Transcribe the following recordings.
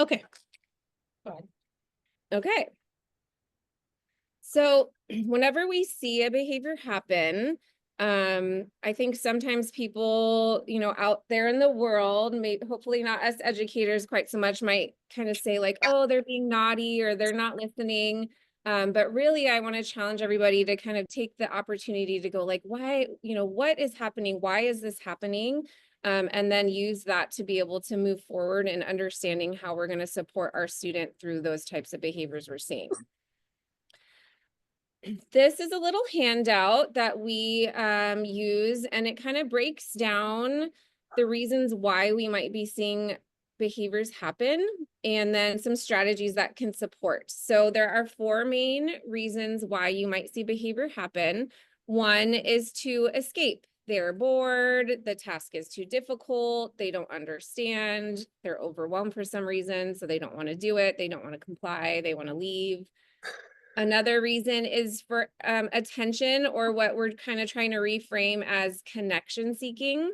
Okay. Go ahead. Okay. So whenever we see a behavior happen, I think sometimes people, out there in the world, hopefully not us educators quite so much, might kind of say like, oh, they're being naughty or they're not listening. But really, I want to challenge everybody to kind of take the opportunity to go like, why, what is happening? Why is this happening? And then use that to be able to move forward and understanding how we're going to support our student through those types of behaviors we're seeing. This is a little handout that we use, and it kind of breaks down the reasons why we might be seeing behaviors happen, and then some strategies that can support. So there are 4 main reasons why you might see behavior happen. One is to escape. They're bored, the task is too difficult, they don't understand, they're overwhelmed for some reason, so they don't want to do it, they don't want to comply, they want to leave. Another reason is for attention, or what we're kind of trying to reframe as connection seeking.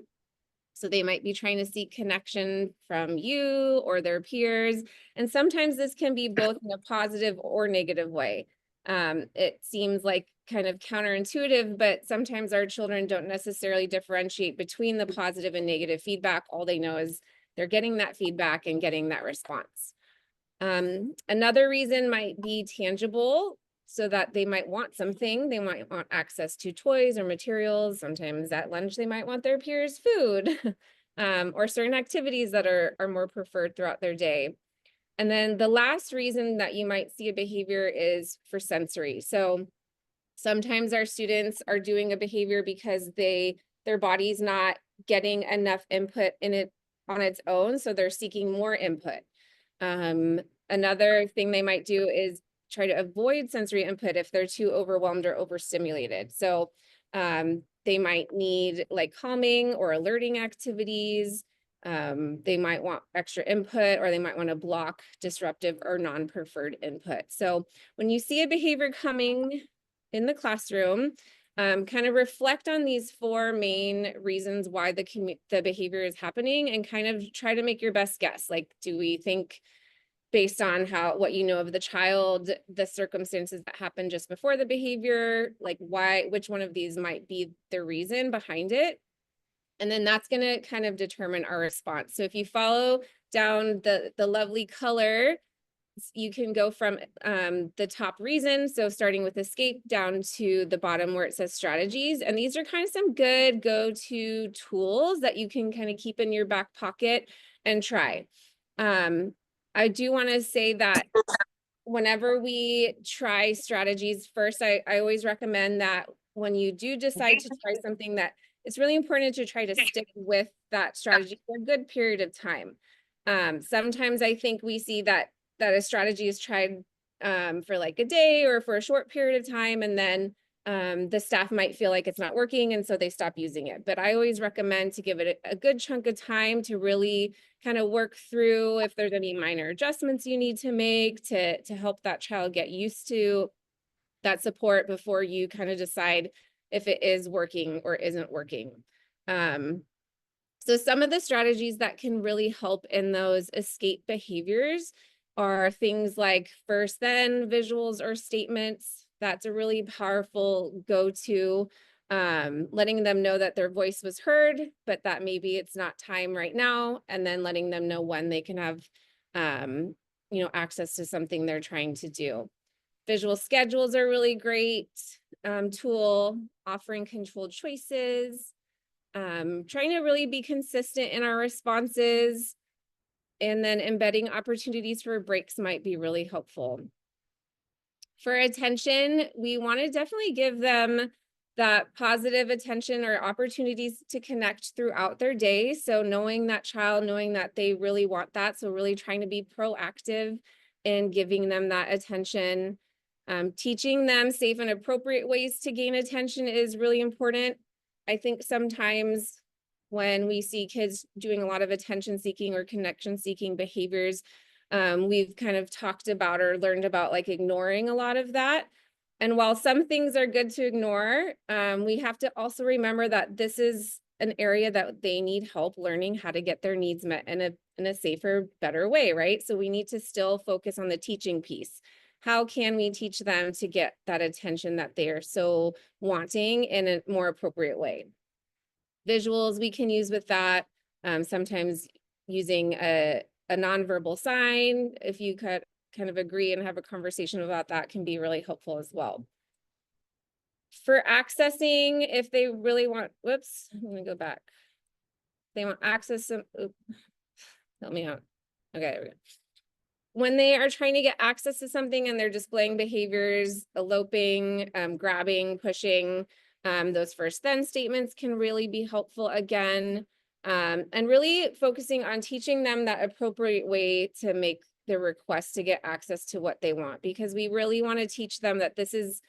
So they might be trying to seek connection from you or their peers. And sometimes this can be both in a positive or negative way. It seems like kind of counterintuitive, but sometimes our children don't necessarily differentiate between the positive and negative feedback. All they know is they're getting that feedback and getting that response. Another reason might be tangible, so that they might want something. They might want access to toys or materials. Sometimes at lunch, they might want their peers' food, or certain activities that are more preferred throughout their day. And then the last reason that you might see a behavior is for sensory. So sometimes our students are doing a behavior because their body's not getting enough input in it on its own, so they're seeking more input. Another thing they might do is try to avoid sensory input if they're too overwhelmed or overstimulated. So they might need like calming or alerting activities. They might want extra input, or they might want to block disruptive or non-preferred input. So when you see a behavior coming in the classroom, kind of reflect on these 4 main reasons why the behavior is happening, and kind of try to make your best guess. Like, do we think, based on what you know of the child, the circumstances that happened just before the behavior, like which one of these might be the reason behind it? And then that's going to kind of determine our response. So if you follow down the lovely color, you can go from the top reason, so starting with escape, down to the bottom where it says strategies. And these are kind of some good go-to tools that you can kind of keep in your back pocket and try. I do want to say that whenever we try strategies first, I always recommend that when you do decide to try something, that it's really important to try to stick with that strategy for a good period of time. Sometimes I think we see that a strategy is tried for like a day or for a short period of time, and then the staff might feel like it's not working, and so they stop using it. But I always recommend to give it a good chunk of time to really kind of work through if there's any minor adjustments you need to make to help that child get used to that support before you kind of decide if it is working or isn't working. So some of the strategies that can really help in those escape behaviors are things like first then visuals or statements. That's a really powerful go-to, letting them know that their voice was heard, but that maybe it's not time right now, and then letting them know when they can have access to something they're trying to do. Visual schedules are really great tool, offering controlled choices, trying to really be consistent in our responses, and then embedding opportunities for breaks might be really helpful. For attention, we want to definitely give them that positive attention or opportunities to connect throughout their day. So knowing that child, knowing that they really want that. So really trying to be proactive in giving them that attention. Teaching them safe and appropriate ways to gain attention is really important. I think sometimes when we see kids doing a lot of attention seeking or connection seeking behaviors, we've kind of talked about or learned about like ignoring a lot of that. And while some things are good to ignore, we have to also remember that this is an area that they need help learning how to get their needs met in a safer, better way, right? So we need to still focus on the teaching piece. How can we teach them to get that attention that they are so wanting in a more appropriate way? Visuals we can use with that. Sometimes using a nonverbal sign, if you could kind of agree and have a conversation about that, can be really helpful as well. For accessing, if they really want, whoops, I'm gonna go back. They want access, help me out. Okay, there we go. When they are trying to get access to something and they're displaying behaviors, eloping, grabbing, pushing, those first then statements can really be helpful again. And really focusing on teaching them that appropriate way to make the request to get access to what they want, because we really want to teach them that this is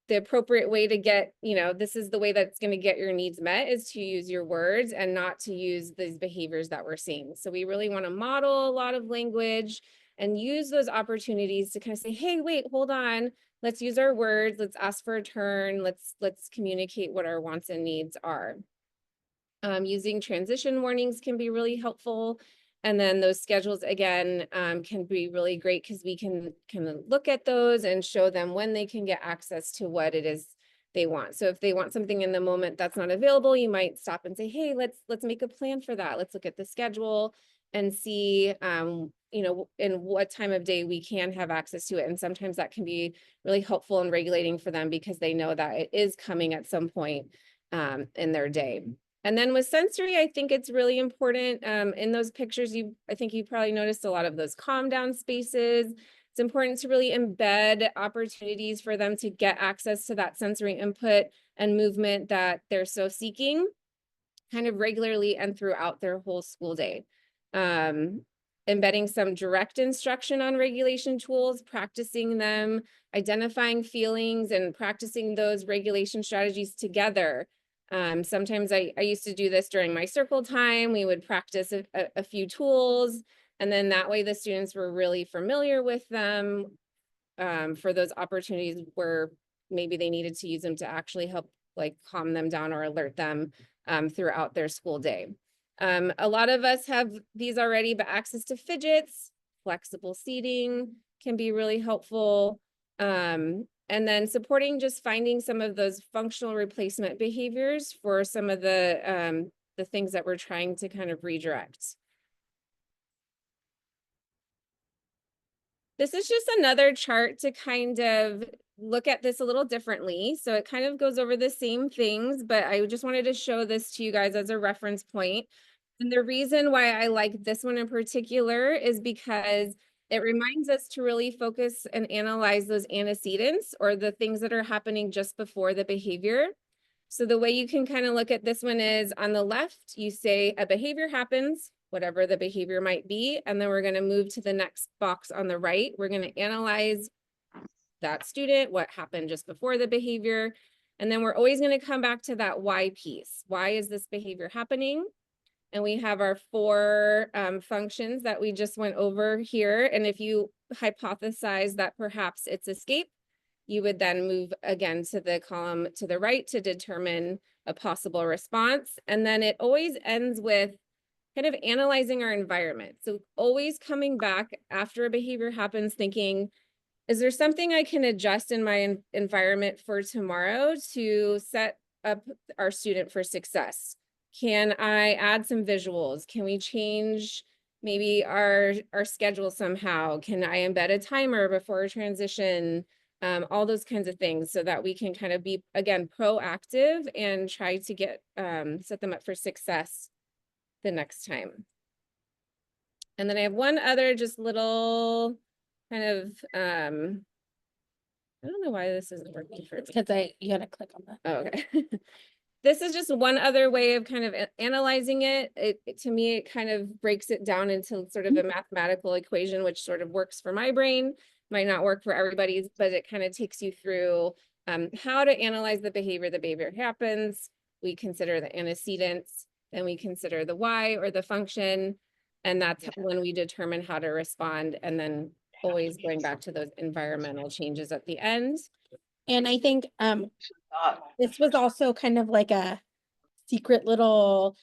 the appropriate way to get, this is the way that's going to get your needs met, is to use your words and not to use these behaviors that we're seeing. So we really want to model a lot of language and use those opportunities to kind of say, hey, wait, hold on. Let's use our words. Let's ask for a turn. Let's communicate what our wants and needs are. Using transition warnings can be really helpful. And then those schedules, again, can be really great because we can look at those and show them when they can get access to what it is they want. So if they want something in the moment that's not available, you might stop and say, hey, let's make a plan for that. Let's look at the schedule and see, in what time of day we can have access to it. And sometimes that can be really helpful in regulating for them because they know that it is coming at some point in their day. And then with sensory, I think it's really important in those pictures, I think you probably noticed a lot of those calm down spaces. It's important to really embed opportunities for them to get access to that sensory input and movement that they're so seeking, kind of regularly and throughout their whole school day. Embedding some direct instruction on regulation tools, practicing them, identifying feelings and practicing those regulation strategies together. Sometimes I used to do this during my circle time. We would practice a few tools, and then that way the students were really familiar with them for those opportunities where maybe they needed to use them to actually help like calm them down or alert them throughout their school day. A lot of us have these already, but access to fidgets, flexible seating can be really helpful. And then supporting just finding some of those functional replacement behaviors for some of the things that we're trying to kind of redirect. This is just another chart to kind of look at this a little differently. So it kind of goes over the same things, but I just wanted to show this to you guys as a reference point. And the reason why I like this one in particular is because it reminds us to really focus and analyze those antecedents, or the things that are happening just before the behavior. So the way you can kind of look at this one is on the left, you say a behavior happens, whatever the behavior might be, and then we're going to move to the next box on the right. We're going to analyze that student, what happened just before the behavior. And then we're always going to come back to that why piece. Why is this behavior happening? And we have our 4 functions that we just went over here. And if you hypothesize that perhaps it's escape, you would then move again to the column to the right to determine a possible response. And then it always ends with kind of analyzing our environment. So always coming back after a behavior happens, thinking, is there something I can adjust in my environment for tomorrow to set up our student for success? Can I add some visuals? Can we change maybe our schedule somehow? Can I embed a timer before a transition? All those kinds of things, so that we can kind of be, again, proactive and try to get set them up for success the next time. And then I have one other just little kind of I don't know why this isn't working for me. Because you gotta click on that. Oh, okay. This is just one other way of kind of analyzing it. To me, it kind of breaks it down into sort of a mathematical equation, which sort of works for my brain, might not work for everybody's, but it kind of takes you through how to analyze the behavior happens. We consider the antecedents, then we consider the why or the function, and that's when we determine how to respond, and then always going back to those environmental changes at the end. And I think this was also kind of like a secret little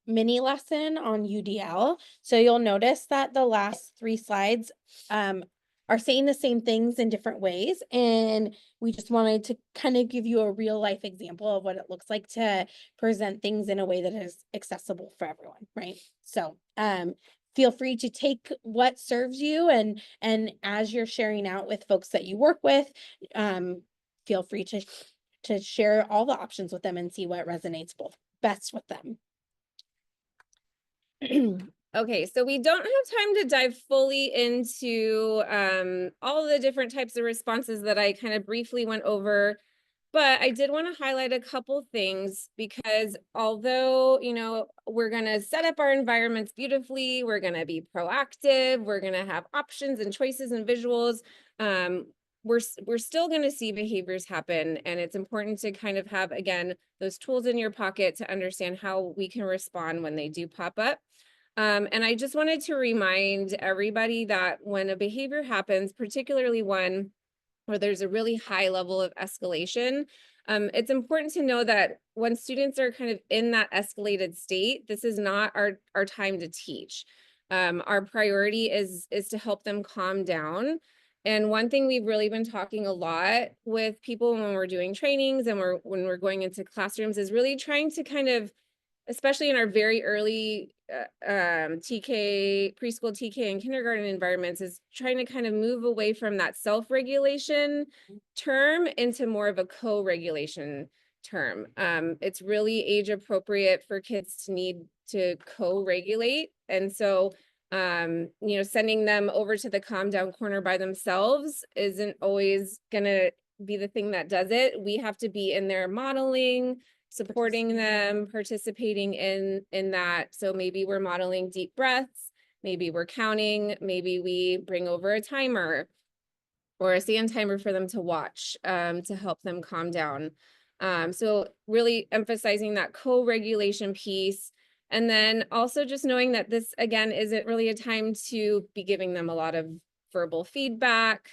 mini lesson on UDL. So you'll notice that the last 3 slides are saying the same things in different ways. And we just wanted to kind of give you a real life example of what it looks like to present things in a way that is accessible for everyone, right? So feel free to take what serves you, and as you're sharing out with folks that you work with, feel free to share all the options with them and see what resonates best with them. Okay, so we don't have time to dive fully into all the different types of responses that I kind of briefly went over, but I did want to highlight a couple things because although, you know, we're going to set up our environments beautifully, we're going to be proactive, we're going to have options and choices and visuals, we're still going to see behaviors happen, and it's important to kind of have, again, those tools in your pocket to understand how we can respond when they do pop up. And I just wanted to remind everybody that when a behavior happens, particularly one where there's a really high level of escalation, it's important to know that when students are kind of in that escalated state, this is not our time to teach. Our priority is to help them calm down. And one thing we've really been talking a lot with people when we're doing trainings and when we're going into classrooms is really trying to kind of, especially in our very early TK, preschool TK and kindergarten environments, is trying to kind of move away from that self-regulation term into more of a co-regulation term. It's really age appropriate for kids to need to co-regulate. And so, you know, sending them over to the calm down corner by themselves isn't always gonna be the thing that does it. We have to be in there modeling, supporting them, participating in that. So maybe we're modeling deep breaths, maybe we're counting, maybe we bring over a timer or a stand timer for them to watch to help them calm down. So really emphasizing that co-regulation piece. And then also just knowing that this, again, isn't really a time to be giving them a lot of verbal feedback.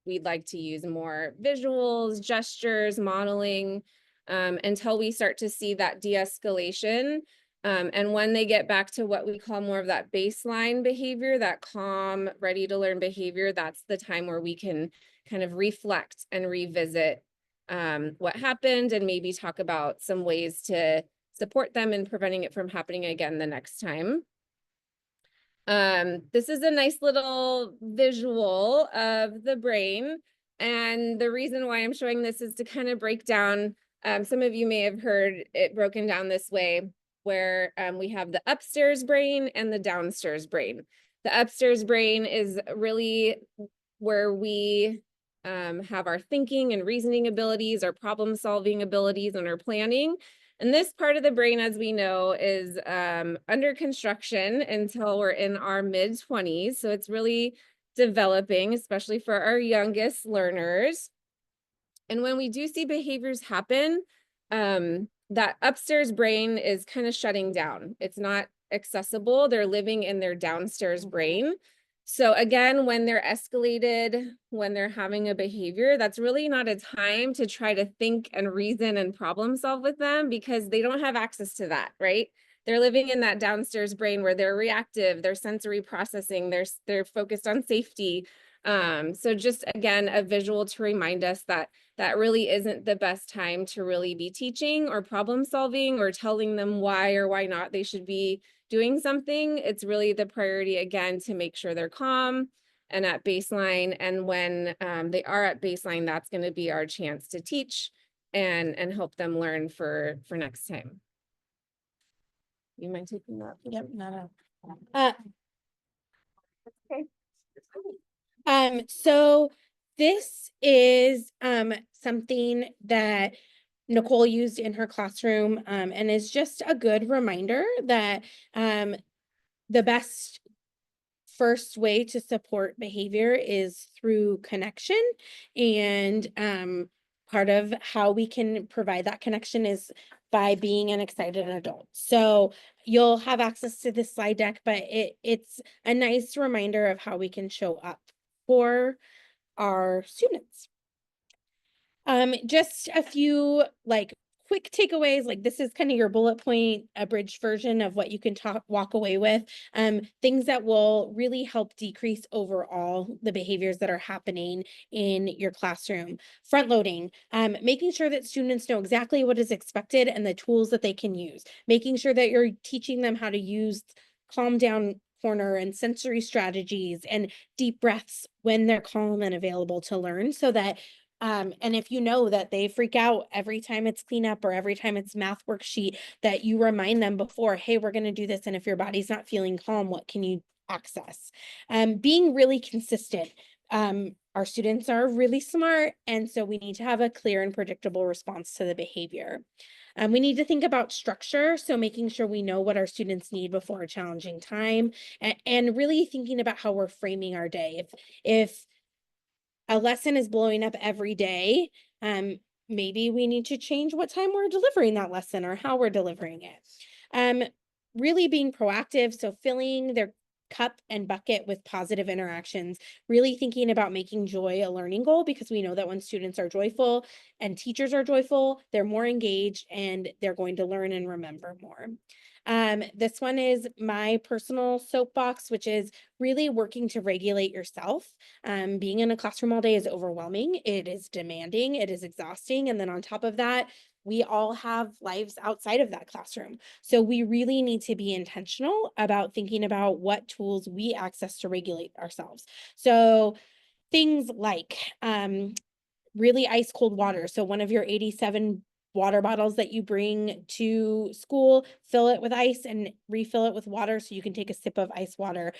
We'd like to use more visuals, gestures, modeling, until we start to see that de-escalation. And when they get back to what we call more of that baseline behavior, that calm, ready to learn behavior, that's the time where we can kind of reflect and revisit what happened and maybe talk about some ways to support them in preventing it from happening again the next time. This is a nice little visual of the brain. And the reason why I'm showing this is to kind of break down, some of you may have heard it broken down this way, where we have the upstairs brain and the downstairs brain. The upstairs brain is really where we have our thinking and reasoning abilities, our problem solving abilities, and our planning. And this part of the brain, as we know, is under construction until we're in our mid-20s. So it's really developing, especially for our youngest learners. And when we do see behaviors happen, that upstairs brain is kind of shutting down. It's not accessible. They're living in their downstairs brain. So again, when they're escalated, when they're having a behavior, that's really not a time to try to think and reason and problem solve with them because they don't have access to that, right? They're living in that downstairs brain where they're reactive, they're sensory processing, they're focused on safety. So just again, a visual to remind us that that really isn't the best time to really be teaching or problem solving or telling them why or why not they should be doing something. It's really the priority again to make sure they're calm and at baseline. And when they are at baseline, that's going to be our chance to teach and help them learn for next time. You mind taking that? Yep, no. Okay. So this is something that Nicole used in her classroom, and is just a good reminder that the best first way to support behavior is through connection. And part of how we can provide that connection is by being an excited adult. So you'll have access to this slide deck, but it's a nice reminder of how we can show up for our students. Just a few like quick takeaways, like this is kind of your bullet point, abridged version of what you can walk away with. Things that will really help decrease overall the behaviors that are happening in your classroom. Front loading, making sure that students know exactly what is expected and the tools that they can use. Making sure that you're teaching them how to use calm down corner and sensory strategies and deep breaths when they're calm and available to learn, so that and if you know that they freak out every time it's cleanup or every time it's math worksheet, that you remind them before, hey, we're going to do this. And if your body's not feeling calm, what can you access? Being really consistent. Our students are really smart, and so we need to have a clear and predictable response to the behavior. We need to think about structure, so making sure we know what our students need before a challenging time, and really thinking about how we're framing our day. If a lesson is blowing up every day, maybe we need to change what time we're delivering that lesson or how we're delivering it. Really being proactive, so filling their cup and bucket with positive interactions, really thinking about making joy a learning goal, because we know that when students are joyful and teachers are joyful, they're more engaged and they're going to learn and remember more. This one is my personal soapbox, which is really working to regulate yourself. Being in a classroom all day is overwhelming. It is demanding. It is exhausting. And then on top of that, we all have lives outside of that classroom. So we really need to be intentional about thinking about what tools we access to regulate ourselves. So things like really ice cold water. So one of your 87 water bottles that you bring to school, fill it with ice and refill it with water so you can take a sip of ice water.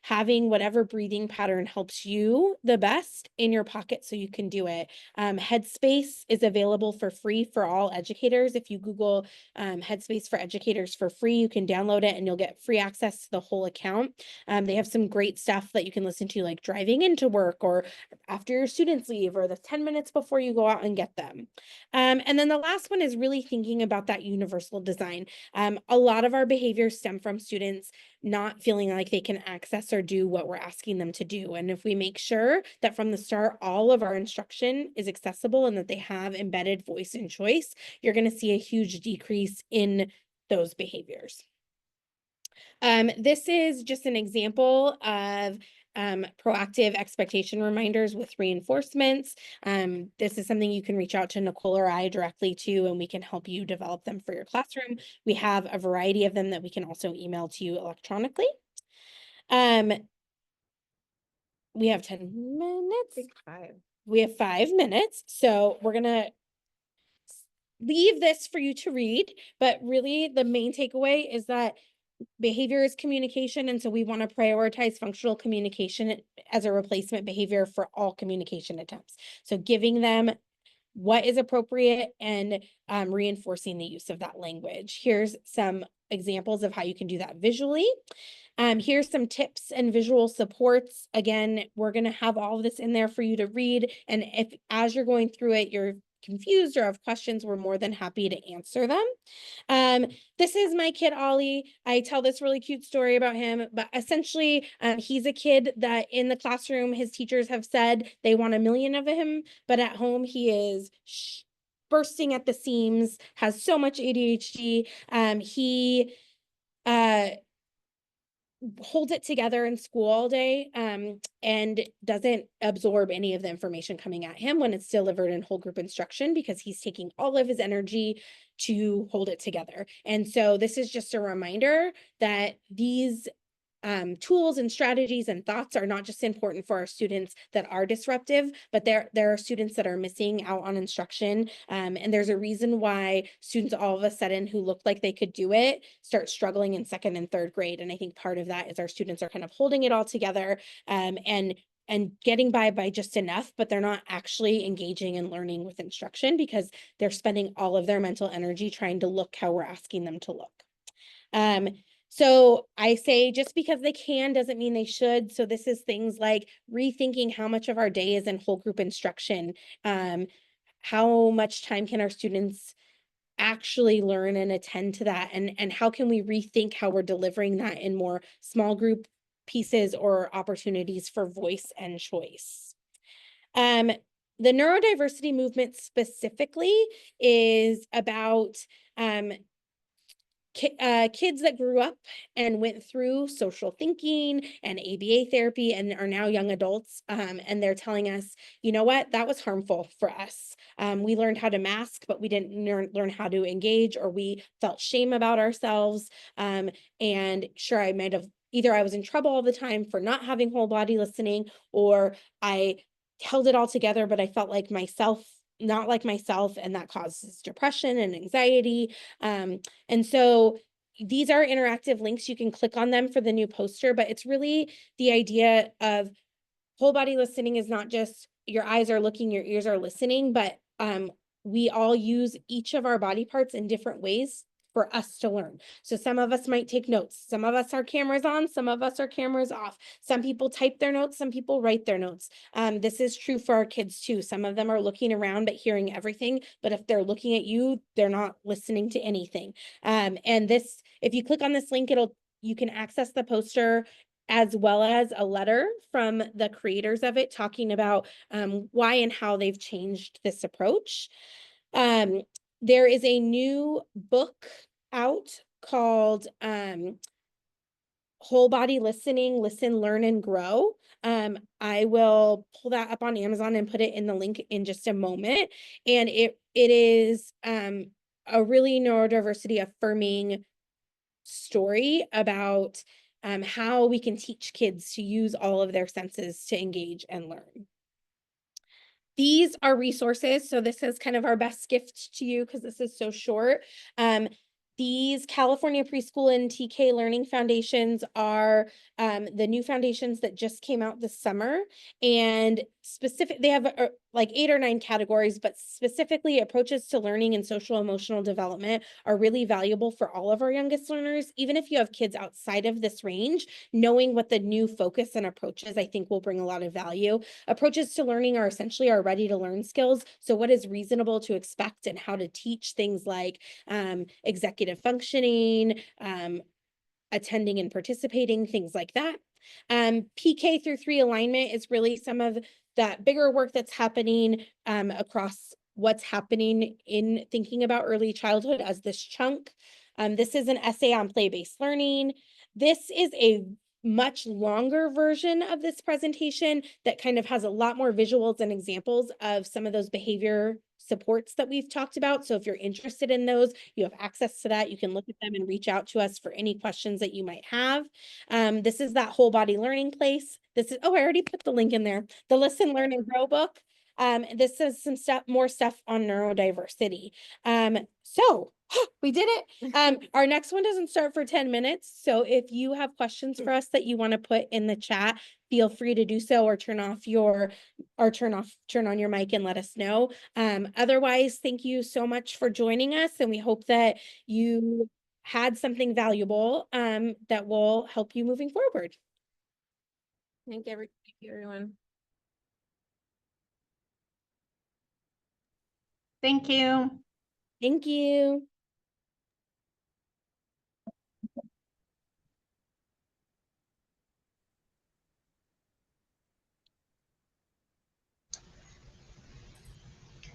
Having whatever breathing pattern helps you the best in your pocket so you can do it. Headspace is available for free for all educators. If you Google Headspace for educators for free, you can download it and you'll get free access to the whole account. They have some great stuff that you can listen to, like driving into work or after your students leave or the 10 minutes before you go out and get them. And then the last one is really thinking about that universal design. A lot of our behaviors stem from students not feeling like they can access or do what we're asking them to do. And if we make sure that from the start, all of our instruction is accessible and that they have embedded voice and choice, you're going to see a huge decrease in those behaviors. This is just an example of proactive expectation reminders with reinforcements. This is something you can reach out to Nicole or I directly to, and we can help you develop them for your classroom. We have a variety of them that we can also email to you electronically. We have 10 minutes. We have 5 minutes. So we're going to leave this for you to read, but really the main takeaway is that behavior is communication. And so we want to prioritize functional communication as a replacement behavior for all communication attempts. So giving them what is appropriate and reinforcing the use of that language. Here's some examples of how you can do that visually. Here's some tips and visual supports. Again, we're going to have all of this in there for you to read. And if as you're going through it, you're confused or have questions, we're more than happy to answer them. This is my kid, Ollie. I tell this really cute story about him, but essentially he's a kid that in the classroom, his teachers have said they want 1 million of him, but at home he is bursting at the seams, has so much ADHD. He holds it together in school all day and doesn't absorb any of the information coming at him when it's delivered in whole group instruction, because he's taking all of his energy to hold it together. And so this is just a reminder that these tools and strategies and thoughts are not just important for our students that are disruptive, but there are students that are missing out on instruction. And there's a reason why students all of a sudden who looked like they could do it start struggling in 2nd and 3rd grade. And I think part of that is our students are kind of holding it all together and getting by just enough, but they're not actually engaging and learning with instruction because they're spending all of their mental energy trying to look how we're asking them to look. So I say just because they can doesn't mean they should. So this is things like rethinking how much of our day is in whole group instruction. How much time can our students actually learn and attend to that? And how can we rethink how we're delivering that in more small group pieces or opportunities for voice and choice? the neurodiversity movement specifically is about kids that grew up and went through social thinking and ABA therapy and are now young adults. And they're telling us, you know what, that was harmful for us. We learned how to mask, but we didn't learn how to engage, or we felt shame about ourselves. And sure, I might have either I was in trouble all the time for not having whole body listening, or I held it all together, but I felt like myself, not like myself, and that causes depression and anxiety. And so these are interactive links. You can click on them for the new poster, but it's really the idea of whole body listening is not just your eyes are looking, your ears are listening, but we all use each of our body parts in different ways for us to learn. So some of us might take notes. Some of us are cameras on, some of us are cameras off. Some people type their notes, some people write their notes. This is true for our kids too. Some of them are looking around but hearing everything, but if they're looking at you, they're not listening to anything. And this, if you click on this link, you can access the poster as well as a letter from the creators of it talking about why and how they've changed this approach. There is a new book out called Whole Body Listening, Listen, Learn, and Grow. I will pull that up on Amazon and put it in the link in just a moment. And it is a really neurodiversity affirming story about how we can teach kids to use all of their senses to engage and learn. These are resources. So this is kind of our best gift to you because this is so short. These California Preschool and TK Learning Foundations are the new foundations that just came out this summer. And they have like 8 or 9 categories, but specifically approaches to learning and social emotional development are really valuable for all of our youngest learners. Even if you have kids outside of this range, knowing what the new focus and approaches, I think, will bring a lot of value. Approaches to learning are essentially our ready to learn skills. So what is reasonable to expect and how to teach things like executive functioning, attending and participating, things like that. PK through 3 alignment is really some of that bigger work that's happening across what's happening in thinking about early childhood as this chunk. This is an essay on play-based learning. This is a much longer version of this presentation that kind of has a lot more visuals and examples of some of those behavior supports that we've talked about. So if you're interested in those, you have access to that. You can look at them and reach out to us for any questions that you might have. This is that whole body learning place. This is, oh, I already put the link in there. The Listen, Learn, and Grow book. This is some more stuff on neurodiversity. So we did it. Our next one doesn't start for 10 minutes. So if you have questions for us that you want to put in the chat, feel free to do so, or turn on your mic and let us know. Otherwise, thank you so much for joining us, and we hope that you had something valuable that will help you moving forward. Thank you, everyone. Thank you. Thank you.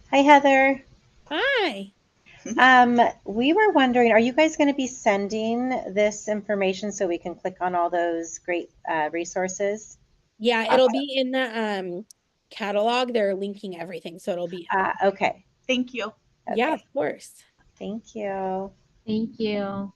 Hi, Heather. Hi. We were wondering, are you guys going to be sending this information so we can click on all those great resources? Yeah, it'll be in the catalog. They're linking everything, so it'll be. Okay. Thank you. Yeah, Okay. of course. Thank you. Thank you.